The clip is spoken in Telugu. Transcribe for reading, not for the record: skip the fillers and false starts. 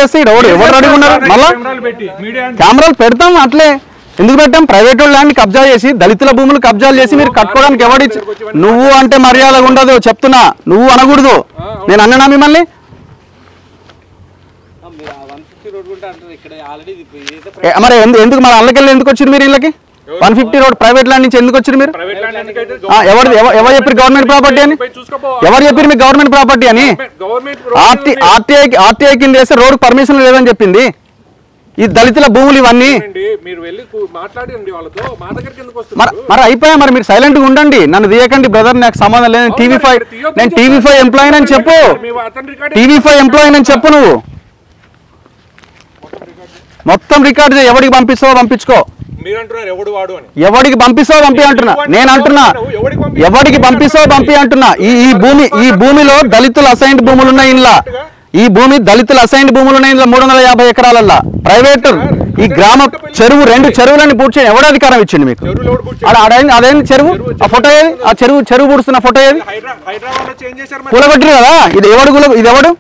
చేస్తే ఎవరు రెడీగా ఉన్నారు? మళ్ళా కెమెరాలు పెడతాం అట్లే ఎందుకు పెట్టాం? ప్రైవేట్ ల్యాండ్ కబ్జా చేసి దళితుల భూములు కబ్జాలు చేసి మీరు కట్టుకోవడానికి ఎవడిచ్చి? నువ్వు అంటే మర్యాదగా ఉండదు చెప్తున్నా, నువ్వు అనకూడదు. నేను అన్నానా మిమ్మల్ని? మరి ఎందుకు మరి అల్లకెళ్ళి ఎందుకు వచ్చారు మీరు? ఇళ్ళకి 150 రోడ్ ప్రైవేట్ ల్యాండ్ నుంచి ఎందుకు వచ్చారు మీరు? ఎవరు చెప్పారు గవర్నమెంట్ ప్రాపర్టీ అని? ఎవరు చెప్పారు మీకు గవర్నమెంట్ ప్రాపర్టీ అని? ఆర్టీఐ కింద వేస్తే రోడ్ పర్మిషన్ లేదని చెప్పింది. ఈ దళితుల భూములు ఇవన్నీ మరి అయిపోయా. మరి మీరు సైలెంట్ గా ఉండండి, నన్ను తీయకండి బ్రదర్, నాకు సంబంధం లేదు. నేను టీవీ5 ఎంప్లాయీ అని చెప్పు. టీవీ5 ఎంప్లాయీ అని చెప్పు. నువ్వు మొత్తం రికార్డు చేయి. ఎవరికి పంపిస్తావో పంపించుకో. ఎవరికి పంపిస్తావో పంపి అంటున్నా. నేను అంటున్నా ఎవరికి పంపిస్తావో పంపి అంటున్నా. ఈ భూమిలో దళితుల అసైన్డ్ భూములు ఉన్నాయి. ఇంట్లో ఈ భూమి దళితుల అసైన్డ్ భూములు ఉన్నాయి. ఇంట్లో 350 ఎకరాలల్లా ప్రైవేట్. ఈ గ్రామ చెరువు 2 చెరువులని పూర్తి చేయడం ఎవడు అధికారం ఇచ్చింది మీకు? అదేంటి చెరువు? ఆ ఫోటో ఏది? ఆ చెరువు పూడుస్తున్న ఫోటో ఏది? కూలగొట్టిరు కదా. ఇది ఎవడు?